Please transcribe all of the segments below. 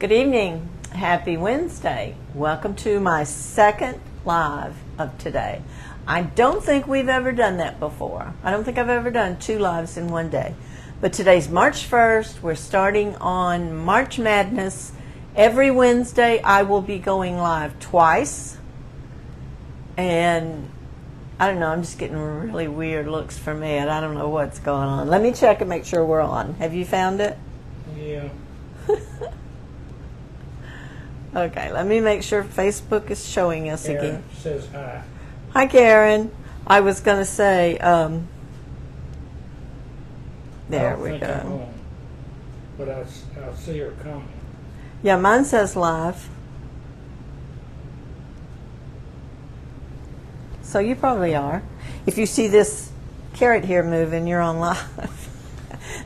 Good evening. Happy Wednesday. Welcome to my second live of today. I don't think we've ever done that before. I don't think I've ever done 2 lives in one day. But today's March 1st. We're starting on March Madness. Every Wednesday I will be going live twice. And I don't know, I'm just getting really weird looks from Ed. I don't know what's going on. Let me check and make sure we're on. Have you found it? Yeah. Okay, let me make sure Facebook is showing us Karen again. says hi. Hi, Karen. I was going to say, there we I'm go. on, but I'll see her comment. Yeah, mine says live. So you probably are. If you see this carrot here moving, you're on live.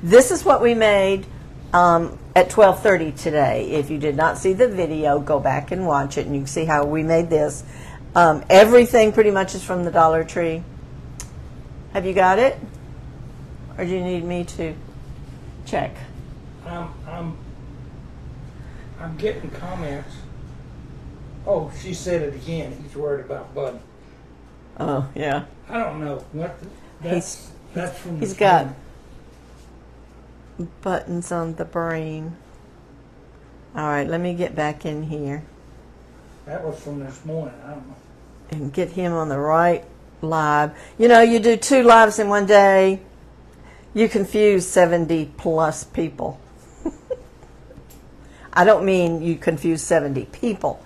This is what we made at 12:30 today. If you did not see the video, go back and watch it, and you can see how we made this. Everything pretty much is from the Dollar Tree. Have you got it? Or do you need me to check? I'm getting comments. Oh, she said it again. He's worried about Buddy. Oh, yeah. I don't know what. That's from. He's got buttons on the brain. All right, let me get back in here That was from this morning. I don't know. and get him on the right live. You know, you do 2 lives in one day, you confuse 70 plus people. I don't mean you confuse 70 people.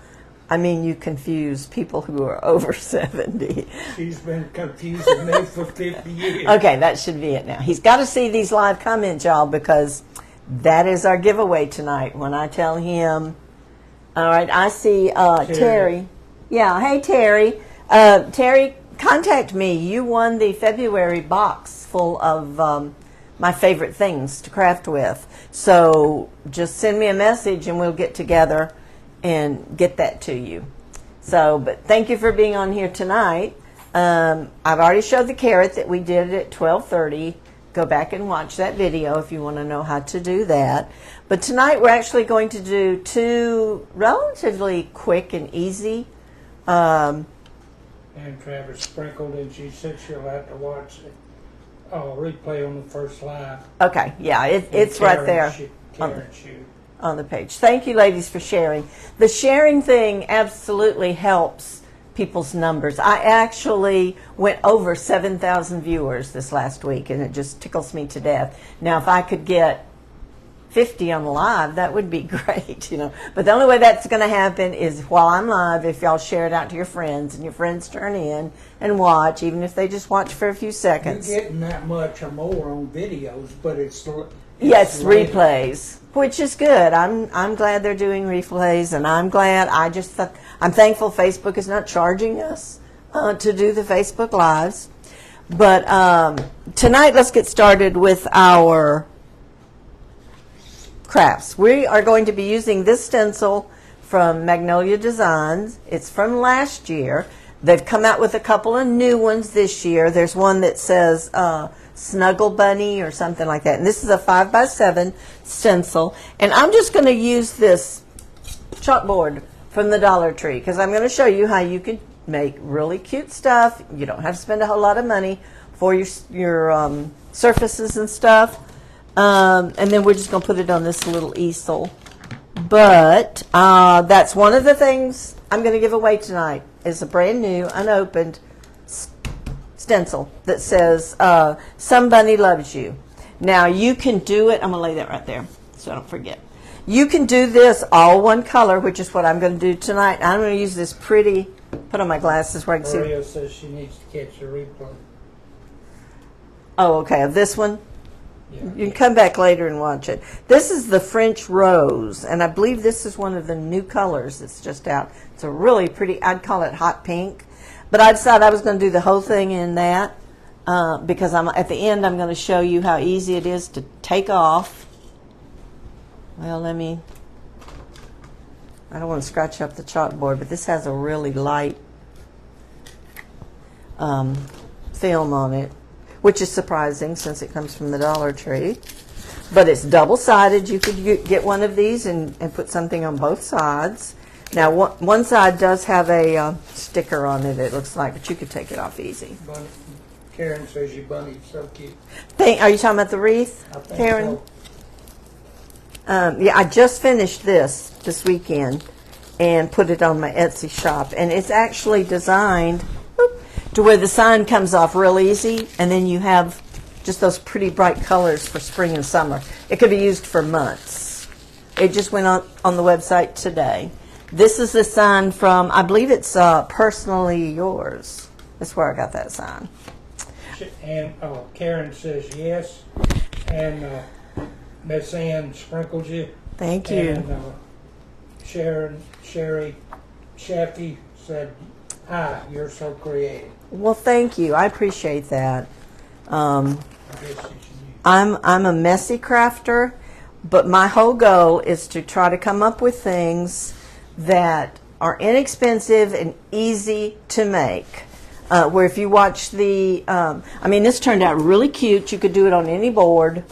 I mean you confuse people who are over 70. She's been confusing me for 50 years. Okay, that should be it now. He's got to see these live comments, y'all, because that is our giveaway tonight. When I tell him, all right, I see Terry. Yeah, hey, Terry. Terry, contact me. You won the February box full of my favorite things to craft with. So just send me a message and we'll get together and get that to you. So, but thank you for being on here tonight. I've already showed the carrot that we did at 12:30. Go back and watch that video if you want to know how to do that. But tonight we're actually going to do 2 relatively quick and easy. And Travis sprinkled, and she said she'll have to watch it. Replay on the first live. Okay, yeah, it's right there. Karen shoot. On the page. Thank you, ladies, for sharing. The sharing thing absolutely helps people's numbers. I actually went over 7,000 viewers this last week, and it just tickles me to death. Now, if I could get 50 on the live, that would be great, you know. But the only way that's going to happen is while I'm live, if y'all share it out to your friends, and your friends turn in and watch, even if they just watch for a few seconds. You're getting that much or more on videos, but it's yes, replays, which is good. I'm glad they're doing replays, and I'm glad. I'm thankful Facebook is not charging us to do the Facebook Lives. But tonight, let's get started with our crafts. We are going to be using this stencil from Magnolia Designs. It's from last year. They've come out with a couple of new ones this year. There's one that says Snuggle Bunny or something like that. And this is a 5x7 stencil. And I'm just going to use this chalkboard from the Dollar Tree because I'm going to show you how you can make really cute stuff. You don't have to spend a whole lot of money for your surfaces and stuff. And then we're just going to put it on this little easel. But that's one of the things I'm going to give away tonight is a brand new, unopened stencil that says, Some Bunny Loves You. Now, you can do it. I'm going to lay that right there so I don't forget. You can do this all one color, which is what I'm going to do tonight. I'm going to use this pretty, put on my glasses where I can see. Maria says she needs to catch the replay. Oh, okay. This one? Yeah. You can come back later and watch it. This is the French Rose, and I believe this is one of the new colors that's just out. It's a really pretty, I'd call it hot pink. But I decided I was going to do the whole thing in that because at the end I'm going to show you how easy it is to take off. Well, I don't want to scratch up the chalkboard, but this has a really light film on it, which is surprising since it comes from the Dollar Tree. but it's double-sided. You could get one of these and put something on both sides. Now, one side does have a sticker on it, it looks like, but you could take it off easy. Bunny. Karen says your bunny's so cute. Are you talking about the wreath, I think Karen? so. Yeah, I just finished this weekend and put it on my Etsy shop. And it's actually designed to where the sign comes off real easy, and then you have just those pretty bright colors for spring and summer. It could be used for months. It just went on the website today. This is the sign from, I believe it's Personally Yours. That's where I got that sign. And Karen says yes. And Miss Ann sprinkled you. Thank you. And Sherry Chaffee said, "Hi, you're so creative." Well, thank you. I appreciate that. I guess you should. I'm a messy crafter, but my whole goal is to try to come up with things that are inexpensive and easy to make. Where if you watch this turned out really cute. You could do it on any board,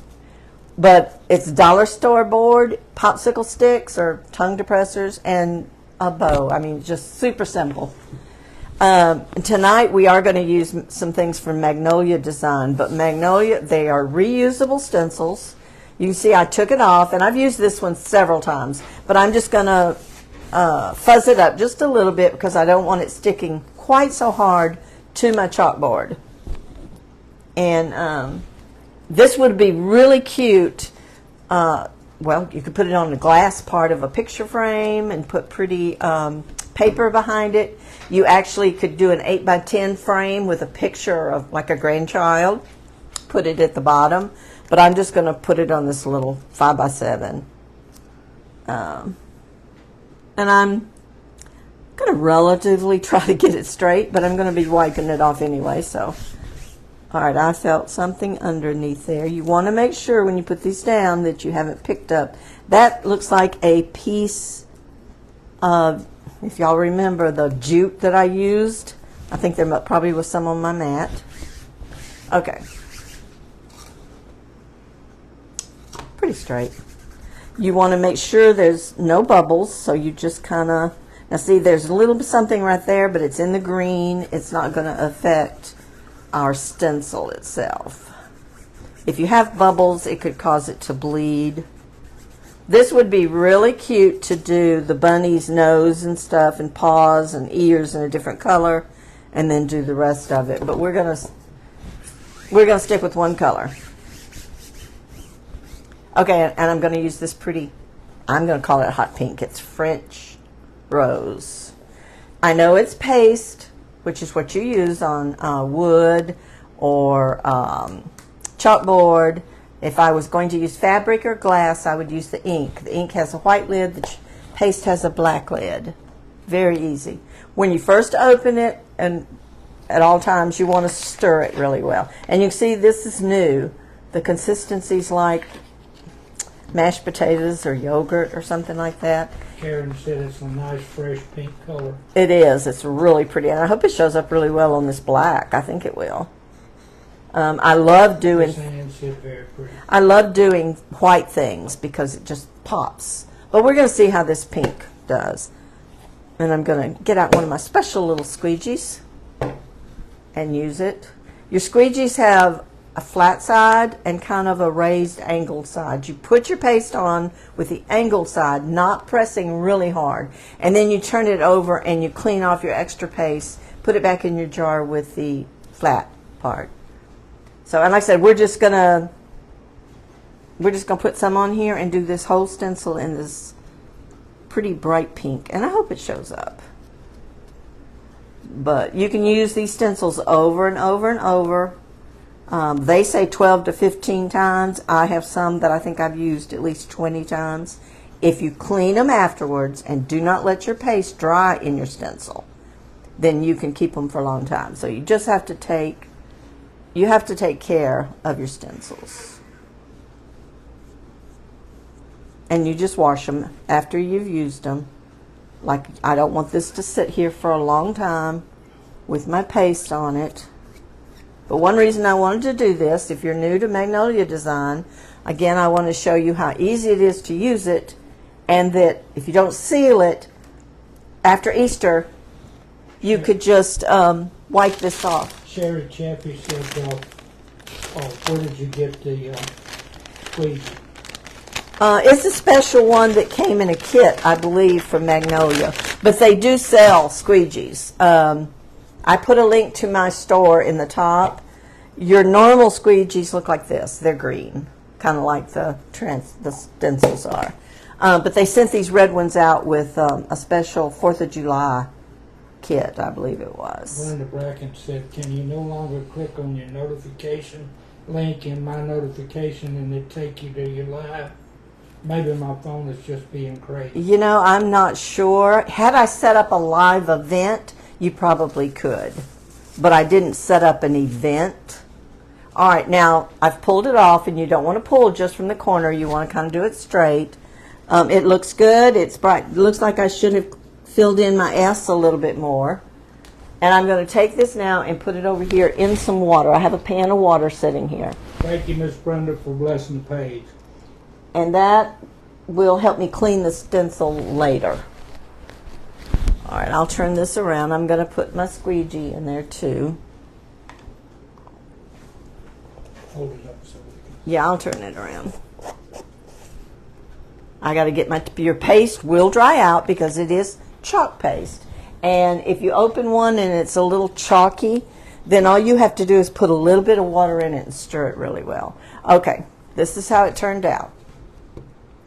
but it's dollar store board, popsicle sticks or tongue depressors, and a bow. I mean, just super simple. Tonight we are going to use some things from Magnolia Design, but Magnolia, they are reusable stencils. You can see I took it off, and I've used this one several times, but I'm just going to fuzz it up just a little bit because I don't want it sticking quite so hard to my chalkboard. And this would be really cute. Well, you could put it on the glass part of a picture frame and put pretty paper behind it. You actually could do an 8x10 frame with a picture of like a grandchild, put it at the bottom, but I'm just going to put it on this little 5x7. And I'm going to relatively try to get it straight, but I'm going to be wiping it off anyway. So, all right, I felt something underneath there. You want to make sure when you put these down that you haven't picked up. That looks like a piece of, if y'all remember the jute that I used, I think there probably was some on my mat. Okay. Pretty straight. You want to make sure there's no bubbles, so you just kind of, now see there's a little bit something right there, but it's in the green. It's not going to affect our stencil itself. If you have bubbles, it could cause it to bleed. This would be really cute to do the bunny's nose and stuff, and paws and ears in a different color, and then do the rest of it. But we're gonna stick with one color. Okay, and I'm going to use this pretty, I'm going to call it hot pink. It's French Rose. I know it's paste, which is what you use on wood or chalkboard. If I was going to use fabric or glass, I would use the ink. The ink has a white lid, the paste has a black lid. Very easy. When you first open it, and at all times, you want to stir it really well. And you can see this is new. The consistency's like mashed potatoes or yogurt or something like that. Karen said it's a nice fresh pink color. It is. It's really pretty. And I hope it shows up really well on this black. I think it will. I love doing white things because it just pops. But we're going to see how this pink does. And I'm going to get out one of my special little squeegees and use it. Your squeegees have a flat side and kind of a raised angled side. You put your paste on with the angled side, not pressing really hard, and then you turn it over and you clean off your extra paste, put it back in your jar with the flat part. So, and like I said, we're just gonna put some on here and do this whole stencil in this pretty bright pink, and I hope it shows up. But you can use these stencils over and over and over. They say 12 to 15 times. I have some that I think I've used at least 20 times. If you clean them afterwards and do not let your paste dry in your stencil, then you can keep them for a long time. So you just have to take care of your stencils. And you just wash them after you've used them. Like, I don't want this to sit here for a long time with my paste on it. But one reason I wanted to do this, if you're new to Magnolia Design, Again, I want to show you how easy it is to use it, and that if you don't seal it after Easter, you could just wipe this off. Sherry Chappie said, where did you get the squeegee? It's a special one that came in a kit, I believe, from Magnolia. But they do sell squeegees. I put a link to my store in the top. Your normal squeegees look like this. They're green, kind of like the stencils are. But they sent these red ones out with a special 4th of July kit, I believe it was. Brenda Bracken said, can you no longer click on your notification link in my notification and it take you to your live? Maybe my phone is just being crazy. You know, I'm not sure. Had I set up a live event, you probably could. But I didn't set up an event. All right, now I've pulled it off, and you don't want to pull just from the corner. You want to kind of do it straight. It looks good. It's bright. It looks like I should have filled in my S a little bit more. And I'm going to take this now and put it over here in some water. I have a pan of water sitting here. Thank you, Miss Brenda, for blessing the page. And that will help me clean the stencil later. All right, I'll turn this around. I'm going to put my squeegee in there too. Hold it up so we can. Yeah, I'll turn it around. I got to get your paste will dry out because it is chalk paste. And if you open one and it's a little chalky, then all you have to do is put a little bit of water in it and stir it really well. Okay, this is how it turned out.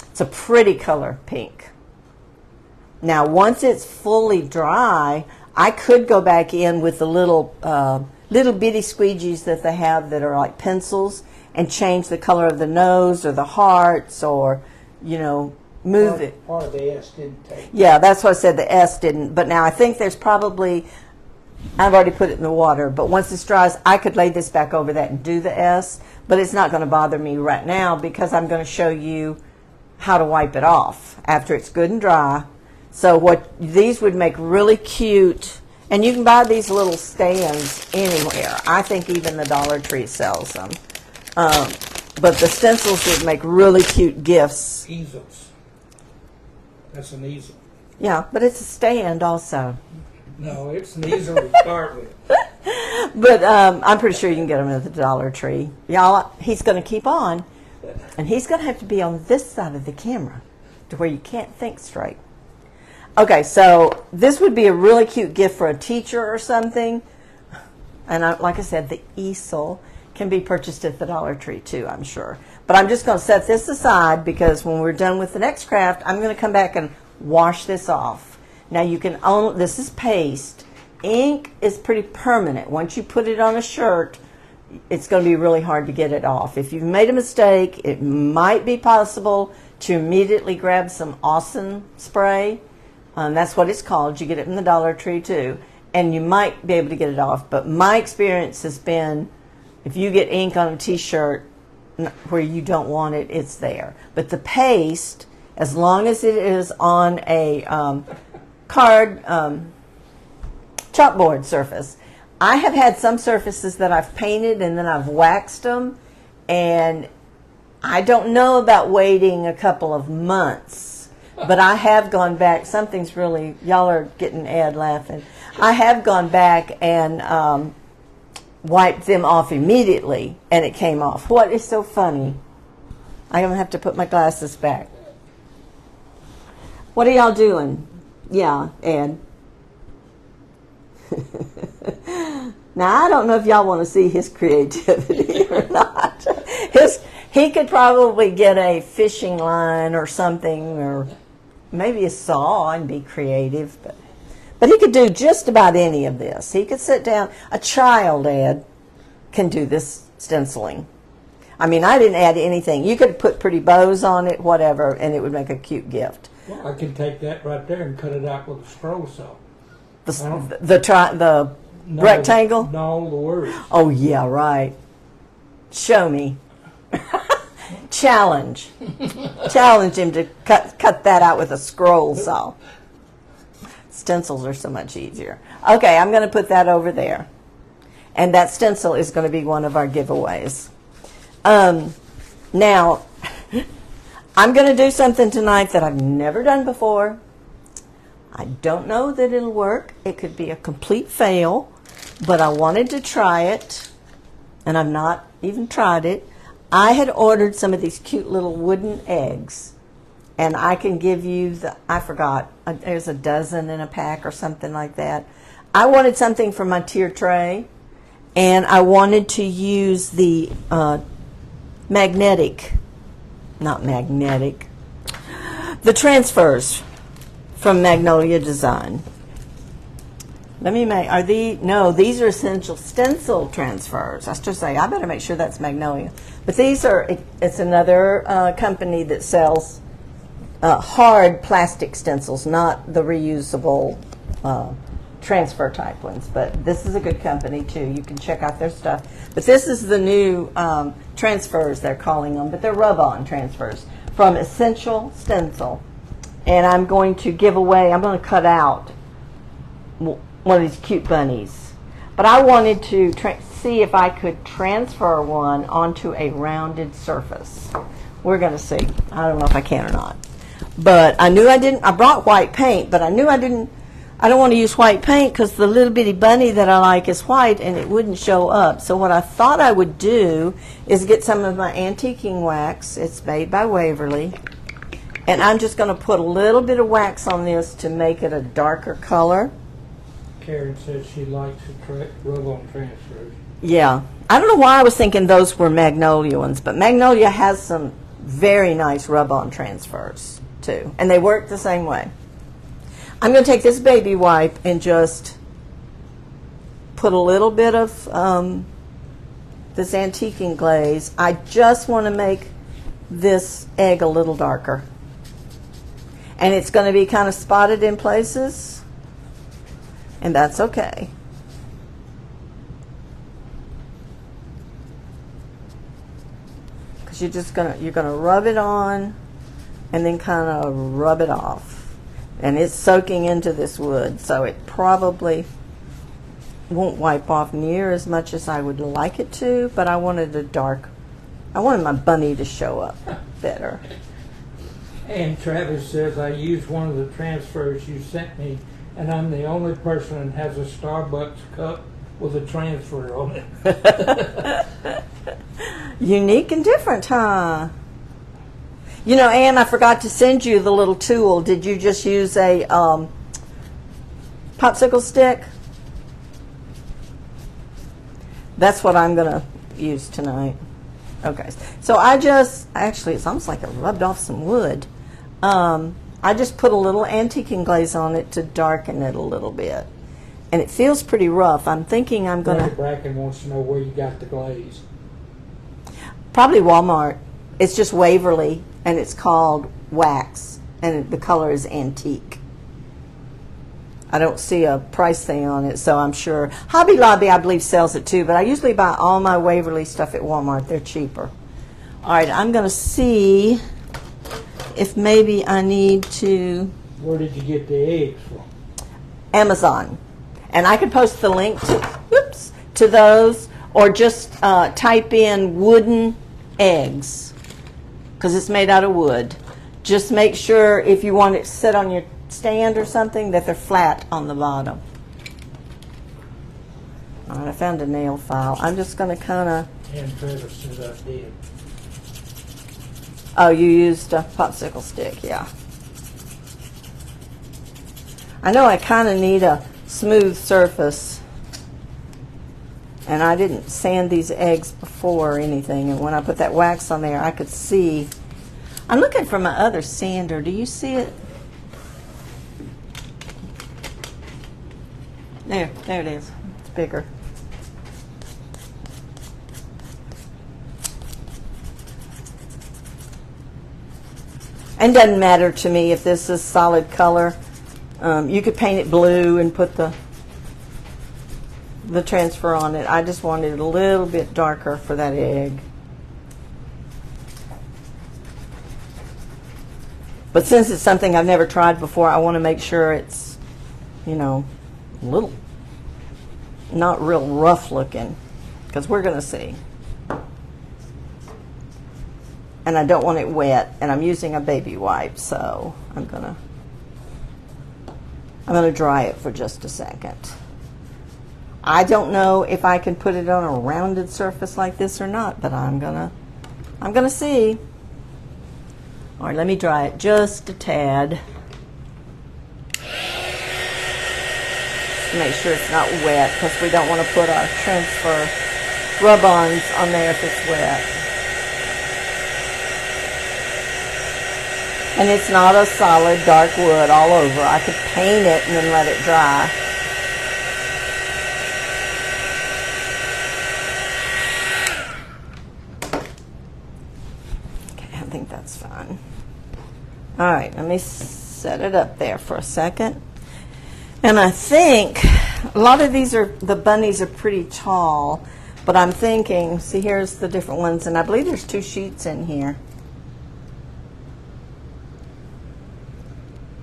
It's a pretty color pink. Now, once it's fully dry, I could go back in with the little bitty squeegees that they have that are like pencils and change the color of the nose or the hearts, or, you know, move it. Part of the S didn't take. Yeah, that's what I said, the S didn't. But now I think there's probably, I've already put it in the water, but once this dries, I could lay this back over that and do the S, but it's not going to bother me right now because I'm going to show you how to wipe it off after it's good and dry. So what these would make really cute, and you can buy these little stands anywhere. I think even the Dollar Tree sells them. But the stencils would make really cute gifts. Easels. That's an easel. Yeah, but it's a stand also. No, it's an easel to start with. But I'm pretty sure you can get them at the Dollar Tree. Y'all, he's going to keep on, and he's going to have to be on this side of the camera to where you can't think straight. Okay, so this would be a really cute gift for a teacher or something. And like I said, the easel can be purchased at the Dollar Tree too, I'm sure. But I'm just going to set this aside because when we're done with the next craft, I'm going to come back and wash this off. Now you can own, this is paste. Ink is pretty permanent. Once you put it on a shirt, it's going to be really hard to get it off. If you've made a mistake, it might be possible to immediately grab some Awesome spray. That's what it's called. You get it from the Dollar Tree too. And you might be able to get it off. But my experience has been, if you get ink on a t-shirt where you don't want it, it's there. But the paste, as long as it is on a chalkboard surface. I have had some surfaces that I've painted and then I've waxed them. And I don't know about waiting a couple of months. But I have gone back. Something's really, y'all are getting Ed laughing. I have gone back and wiped them off immediately, and it came off. What is so funny? I'm going to have to put my glasses back. What are y'all doing? Yeah, Ed. Now, I don't know if y'all want to see his creativity or not. He could probably get a fishing line or something, or maybe a saw and be creative. But he could do just about any of this. He could sit down. A child, Ed, can do this stenciling. I mean, I didn't add anything. You could put pretty bows on it, whatever, and it would make a cute gift. Well, I can take that right there and cut it out with a scroll saw. The rectangle? No, the words. Oh, yeah, right. Show me. Challenge him to cut that out with a scroll saw. Stencils are so much easier. Okay, I'm going to put that over there. And that stencil is going to be one of our giveaways. Now, I'm going to do something tonight that I've never done before. I don't know that it'll work. It could be a complete fail, but I wanted to try it, and I've not even tried it. I had ordered some of these cute little wooden eggs, and I can give you I forgot, there's a dozen in a pack or something like that. I wanted something for my tier tray, and I wanted to use the the transfers from Magnolia Design. Let me make, these are essential stencil transfers. I should say, I better make sure that's Magnolia. But it's another company that sells hard plastic stencils, not the reusable transfer type ones. But this is a good company too. You can check out their stuff. But this is the new transfers, they're calling them, but they're rub-on transfers from Essential Stencil. And I'm going to cut out one of these cute bunnies. But I wanted to see if I could transfer one onto a rounded surface. We're going to see. I don't know if I can or not. But I knew I brought white paint, but I knew I don't want to use white paint because the little bitty bunny that I like is white and it wouldn't show up. So what I thought I would do is get some of my antiquing wax. It's made by Waverly. And I'm just going to put a little bit of wax on this to make it a darker color. Karen says she likes the rub-on transfers. Yeah. I don't know why I was thinking those were Magnolia ones, but Magnolia has some very nice rub-on transfers too. And they work the same way. I'm going to take this baby wipe and just put a little bit of this antiquing glaze. I just want to make this egg a little darker. And it's going to be kind of spotted in places, and that's okay. Because you're gonna rub it on and then kind of rub it off. And it's soaking into this wood, so it probably won't wipe off near as much as I would like it to, but I wanted my bunny to show up better. And Travis says, I used one of the transfers you sent me, and I'm the only person that has a Starbucks cup with a transfer on it. Unique and different, huh? You know, Ann, I forgot to send you the little tool. Did you just use a popsicle stick? That's what I'm going to use tonight. Okay, so actually it's almost like I rubbed off some wood. I just put a little antiquing glaze on it to darken it a little bit. And it feels pretty rough. I'm thinking I'm going to... Bracken wants to know where you got the glaze. Probably Walmart. It's just Waverly, and it's called Wax, and the color is antique. I don't see a price thing on it, so I'm sure. Hobby Lobby, I believe, sells it too, but I usually buy all my Waverly stuff at Walmart. They're cheaper. All right, I'm going to see if maybe I need to... Where did you get the eggs from? Amazon. And I could post the link to those, or just type in wooden eggs, because it's made out of wood. Just make sure if you want it to sit on your stand or something that they're flat on the bottom. All right, I found a nail file. I'm just going to kind of... And Travis says I did. Oh, you used a popsicle stick, yeah. I know I kind of need a smooth surface. And I didn't sand these eggs before or anything. And when I put that wax on there, I could see. I'm looking for my other sander. Do you see it? There it is. It's bigger. And doesn't matter to me if this is solid color. You could paint it blue and put the transfer on it. I just wanted it a little bit darker for that egg. But since it's something I've never tried before, I want to make sure it's, a little, not real rough looking, because we're going to see. And and I don't want it wet, and I'm using a baby wipe, so I'm gonna dry it for just a second. I don't know if I can put it on a rounded surface like this or not, but I'm gonna see. All right, let me dry it just a tad. Make sure it's not wet, because we don't want to put our transfer rub-ons on there if it's wet. And it's not a solid dark wood all over. I could paint it and then let it dry. Okay, I think that's fine. All right, let me set it up there for a second. And I think a lot of these the bunnies are pretty tall, but I'm thinking, see, here's the different ones, and I believe there's 2 sheets in here.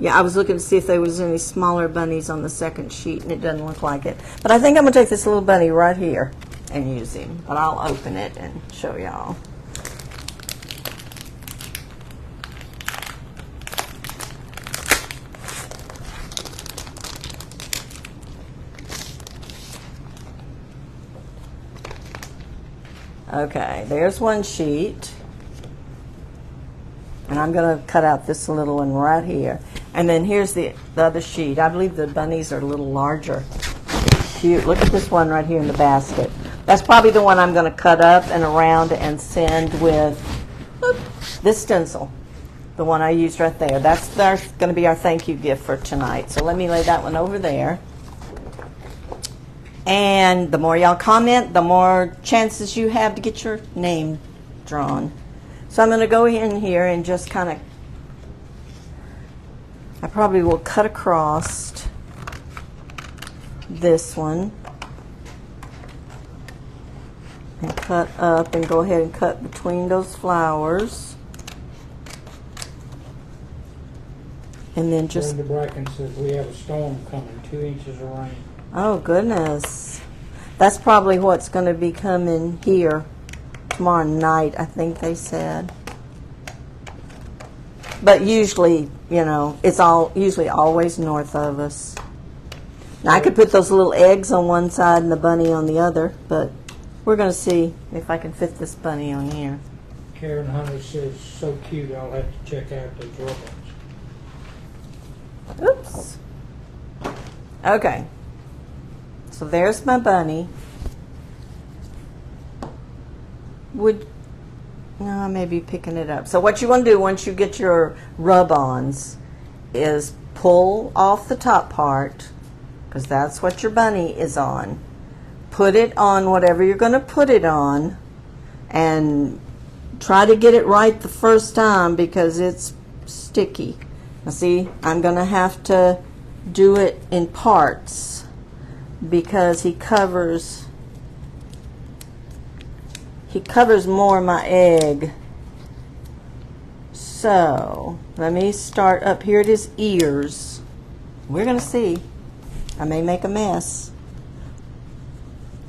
Yeah, I was looking to see if there was any smaller bunnies on the second sheet, and it doesn't look like it. But I think I'm going to take this little bunny right here and use him. But I'll open it and show y'all. Okay, there's one sheet. And I'm going to cut out this little one right here. And then here's the other sheet. I believe the bunnies are a little larger. Cute. Look at this one right here in the basket. That's probably the one I'm going to cut up and around and send with this stencil. The one I used right there. That's going to be our thank you gift for tonight. So let me lay that one over there. And the more y'all comment, the more chances you have to get your name drawn. So I'm going to go in here and just kind of, I probably will cut across this one and cut up and go ahead and cut between those flowers. And then just... Brenda Bracken says we have a storm coming, 2 inches of rain. Oh, goodness. That's probably what's going to be coming here tomorrow night, I think they said. But usually, you know, it's usually always north of us. Now, I could put those little eggs on one side and the bunny on the other, but we're going to see if I can fit this bunny on here. Karen Hunter says, so cute, I'll have to check out those robots. Oops. Okay. So there's my bunny. No, I may be picking it up. So what you want to do once you get your rub-ons is pull off the top part, because that's what your bunny is on. Put it on whatever you're going to put it on, and try to get it right the first time because it's sticky. Now see, I'm going to have to do it in parts because he covers more of my egg. So let me start up here at his ears. We're going to see. I may make a mess.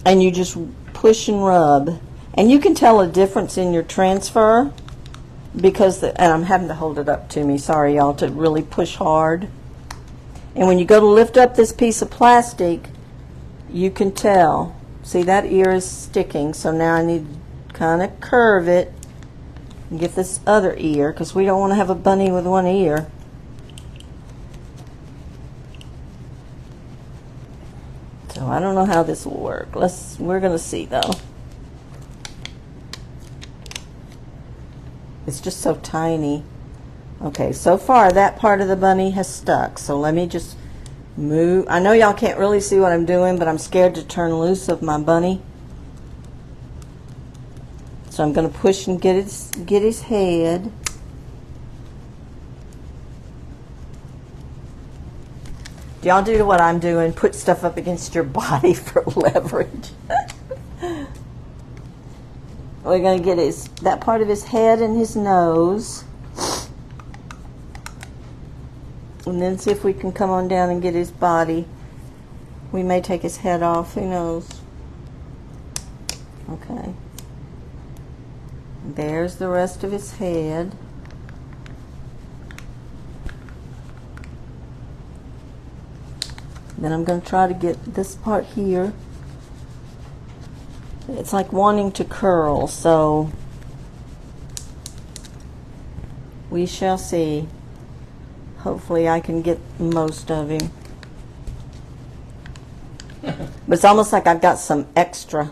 And you just push and rub. And you can tell a difference in your transfer because, and I'm having to hold it up to me, sorry y'all, to really push hard. And when you go to lift up this piece of plastic, you can tell. See, that ear is sticking, so now I need to kind of curve it and get this other ear, because we don't want to have a bunny with one ear. So I don't know how this will work. We're going to see though. It's just so tiny. Okay, so far that part of the bunny has stuck. So let me just move. I know y'all can't really see what I'm doing, but I'm scared to turn loose of my bunny. So I'm going to push and get his head. Do y'all do what I'm doing? Put stuff up against your body for leverage. We're going to get that part of his head and his nose. And then see if we can come on down and get his body. We may take his head off. Who knows? Okay. There's the rest of his head. Then I'm going to try to get this part here. It's like wanting to curl, so we shall see. Hopefully I can get most of him. But it's almost like I've got some extra.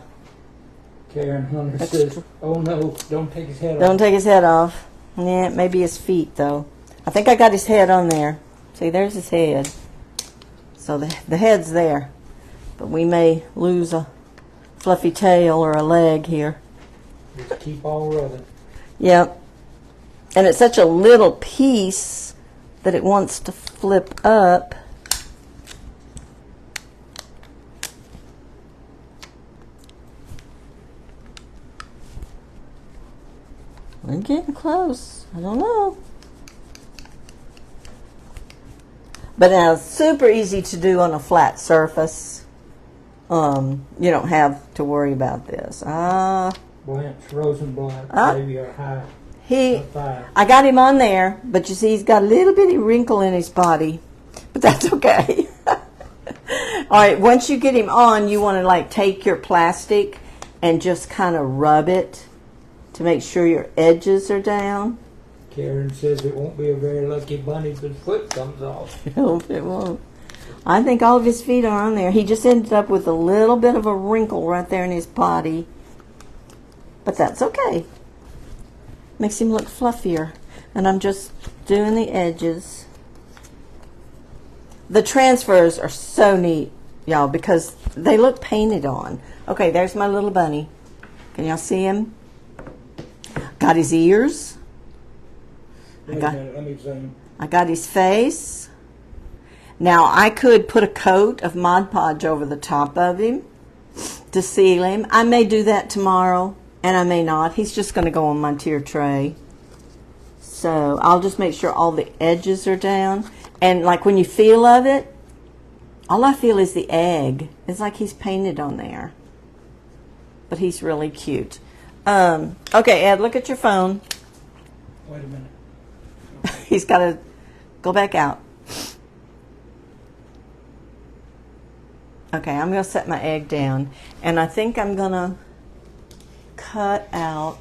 Karen Hunter says, oh no, don't take his head off. Don't take his head off. Yeah, maybe his feet, though. I think I got his head on there. See, there's his head. So the head's there. But we may lose a fluffy tail or a leg here. Just keep on rubbing. Yep. And it's such a little piece that it wants to flip up. We're getting close. I don't know. But now it's super easy to do on a flat surface. You don't have to worry about this. Blanche Rosenblatt, maybe our high. I got him on there, but you see he's got a little bitty wrinkle in his body. But that's okay. All right, once you get him on, you want to like take your plastic and just kind of rub it to make sure your edges are down. Karen says it won't be a very lucky bunny if his foot comes off. I hope it won't. I think all of his feet are on there. He just ended up with a little bit of a wrinkle right there in his body. But that's okay. Makes him look fluffier. And I'm just doing the edges. The transfers are so neat, y'all, because they look painted on. Okay, there's my little bunny. Can y'all see him? Got his ears. Wait a minute, let me zoom. I got his face. Now I could put a coat of Mod Podge over the top of him to seal him. I may do that tomorrow, and I may not. He's just going to go on my tier tray. So I'll just make sure all the edges are down. And like when you feel of it, all I feel is the egg. It's like he's painted on there. But he's really cute. Okay, Ed, look at your phone. Wait a minute. He's got to go back out. Okay, I'm going to set my egg down. And I think I'm going to cut out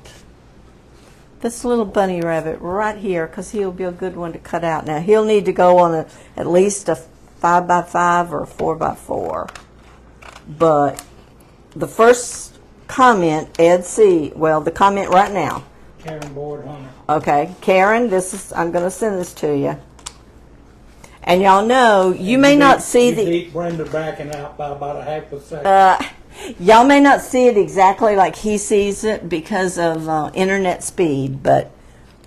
this little bunny rabbit right here because he'll be a good one to cut out. Now, he'll need to go on at least a 5x5 or a 4x4. But the first comment, Ed C., well, the comment right now. Karen Board Hunter. Okay, Karen, I'm going to send this to you. And y'all know, you may not see you beat Brenda backing out by about a half a second. Y'all may not see it exactly like he sees it because of internet speed, but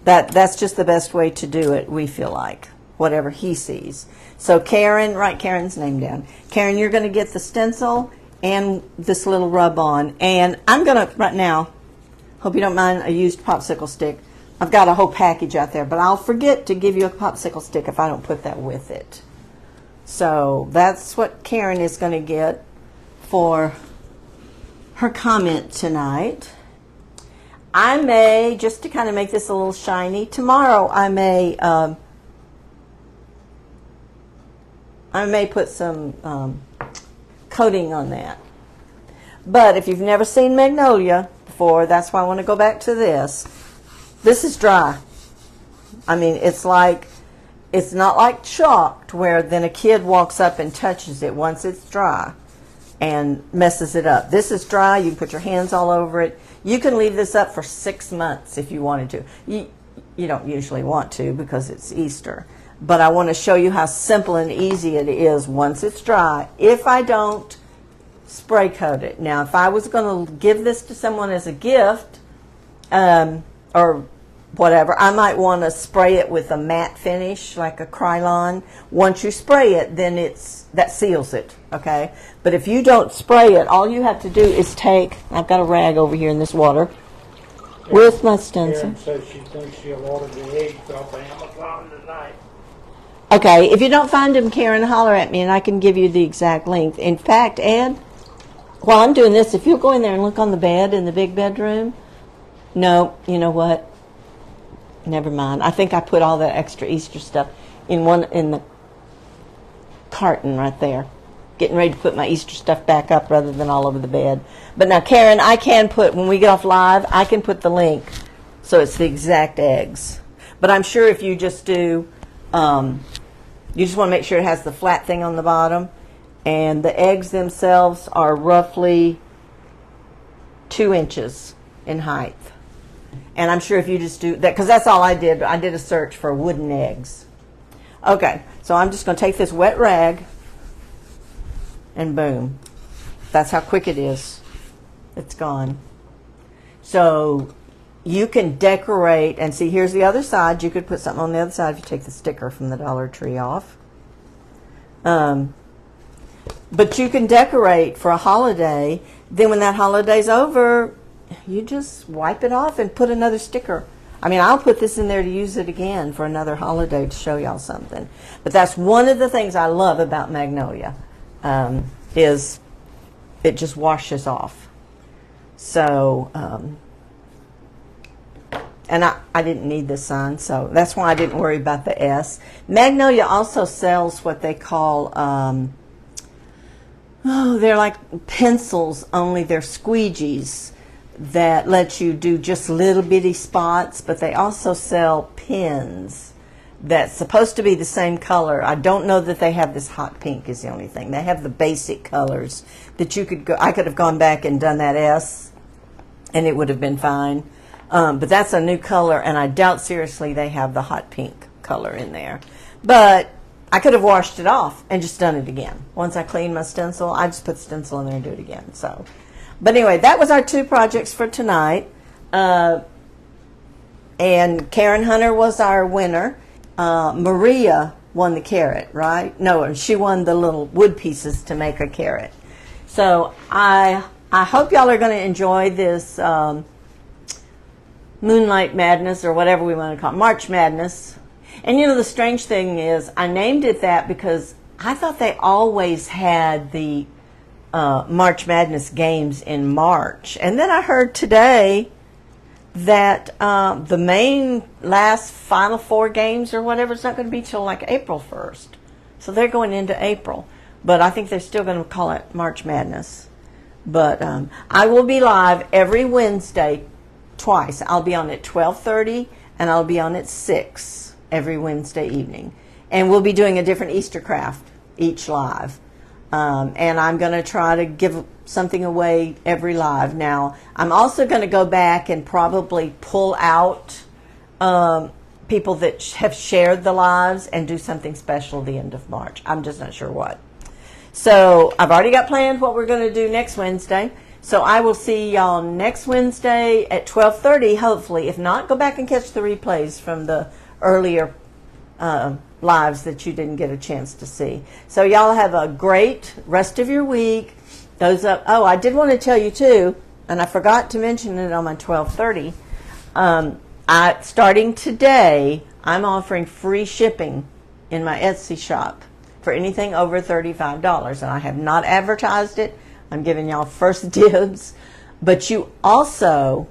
that's just the best way to do it, we feel like, whatever he sees. So Karen, write Karen's name down. Karen, you're going to get the stencil and this little rub-on. And I'm going to, right now, hope you don't mind a used popsicle stick. I've got a whole package out there, but I'll forget to give you a popsicle stick if I don't put that with it. So that's what Karen is going to get for her comment tonight. I may, just to kind of make this a little shiny, tomorrow I may put some coating on that. But if you've never seen Magnolia before, that's why I want to go back to this. This is dry. I mean, it's not like chalked where then a kid walks up and touches it once it's dry and messes it up. This is dry. You can put your hands all over it. You can leave this up for 6 months if you wanted to. You don't usually want to because it's Easter. But I want to show you how simple and easy it is once it's dry. If I don't spray coat it. Now, if I was going to give this to someone as a gift, or whatever, I might want to spray it with a matte finish like a Krylon. Once you spray it, then that seals it, okay? But if you don't spray it, all you have to do is I've got a rag over here in this water with my stencil. Karen says she thinks she'll order the eggs off of Amazon tonight. Okay, if you don't find them, Karen, holler at me and I can give you the exact length. In fact, Ed, while I'm doing this, if you'll go in there and look on the bed in the big bedroom, No, you know what? Never mind. I think I put all that extra Easter stuff in the carton right there. Getting ready to put my Easter stuff back up rather than all over the bed. But now, Karen, I can put, when we get off live, I can put the link so it's the exact eggs. But I'm sure if you just do, you just want to make sure it has the flat thing on the bottom. And the eggs themselves are roughly 2 inches in height. And I'm sure if you just do that, because that's all I did. I did a search for wooden eggs. Okay, so I'm just going to take this wet rag and boom. That's how quick it is. It's gone. So you can decorate, and see, here's the other side. You could put something on the other side if you take the sticker from the Dollar Tree off. But you can decorate for a holiday. Then when that holiday's over, you just wipe it off and put another sticker. I mean, I'll put this in there to use it again for another holiday to show y'all something. But that's one of the things I love about Magnolia, is it just washes off. So, and I didn't need this sign, so that's why I didn't worry about the S. Magnolia also sells what they call, they're like pencils, only they're squeegees that let you do just little bitty spots, but they also sell pens that's supposed to be the same color. I don't know that they have this hot pink is the only thing. They have the basic colors that you could go. I could have gone back and done that S, and it would have been fine. But that's a new color, and I doubt seriously they have the hot pink color in there. But I could have washed it off and just done it again. Once I clean my stencil, I just put the stencil in there and do it again. So, but anyway, that was our 2 projects for tonight. And Karen Hunter was our winner. Maria won the carrot, right? No, she won the little wood pieces to make a carrot. So I hope y'all are going to enjoy this Moonlight Madness, or whatever we want to call it, March Madness. And you know, the strange thing is, I named it that because I thought they always had the March Madness games in March. And then I heard today that the main last Final Four games or whatever is not going to be till like April 1st. So they're going into April. But I think they're still going to call it March Madness. But I will be live every Wednesday twice. I'll be on at 12:30 and I'll be on at 6 every Wednesday evening. And we'll be doing a different Easter craft each live. And I'm going to try to give something away every live. Now, I'm also going to go back and probably pull out people that have shared the lives and do something special the end of March. I'm just not sure what. So I've already got planned what we're going to do next Wednesday. So I will see y'all next Wednesday at 12:30, hopefully. If not, go back and catch the replays from the earlier lives that you didn't get a chance to see. So y'all have a great rest of your week. I did want to tell you too, and I forgot to mention it on my 12:30. Starting today, I'm offering free shipping in my Etsy shop for anything over $35, and I have not advertised it. I'm giving y'all first dibs, but you also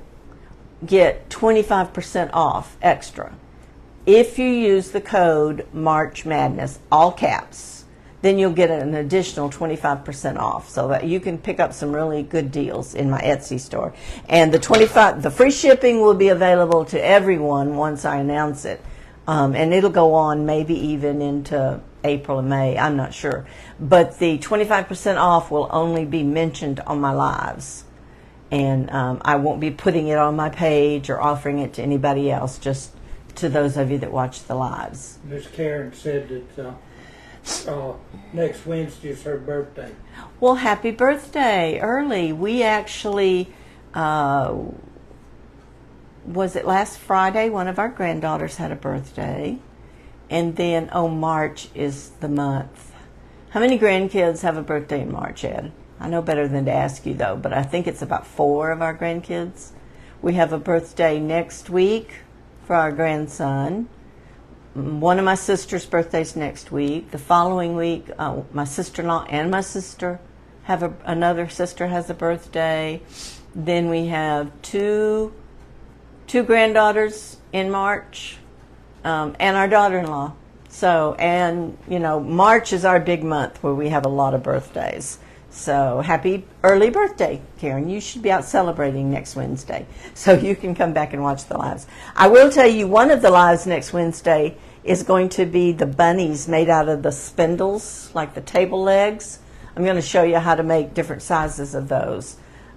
get 25% off extra. If you use the code March Madness, all caps, then you'll get an additional 25% off, so that you can pick up some really good deals in my Etsy store. And the free shipping will be available to everyone once I announce it, and it'll go on maybe even into April and May. I'm not sure, but the 25% off will only be mentioned on my lives, and I won't be putting it on my page or offering it to anybody else. Just to those of you that watch the lives. Miss Karen said that next Wednesday is her birthday. Well, happy birthday early. We actually, was it last Friday? One of our granddaughters had a birthday. And then, March is the month. How many grandkids have a birthday in March, Ed? I know better than to ask you, though, but I think it's about 4 of our grandkids. We have a birthday next week for our grandson. One of my sister's birthdays next week. The following week, my sister-in-law and my sister another sister has a birthday. Then we have 2 2 granddaughters in March, and our daughter-in-law. So, and March is our big month where we have a lot of birthdays. So happy early birthday, Karen. You should be out celebrating next Wednesday. So you can come back and watch the lives. I will tell you, one of the lives next Wednesday is going to be the bunnies made out of the spindles, like the table legs. I'm going to show you how to make different sizes of those.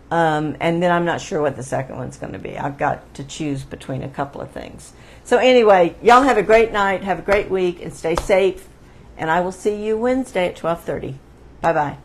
And then I'm not sure what the second one's going to be. I've got to choose between a couple of things. So anyway, y'all have a great night, have a great week, and stay safe. And I will see you Wednesday at 12:30. Bye-bye.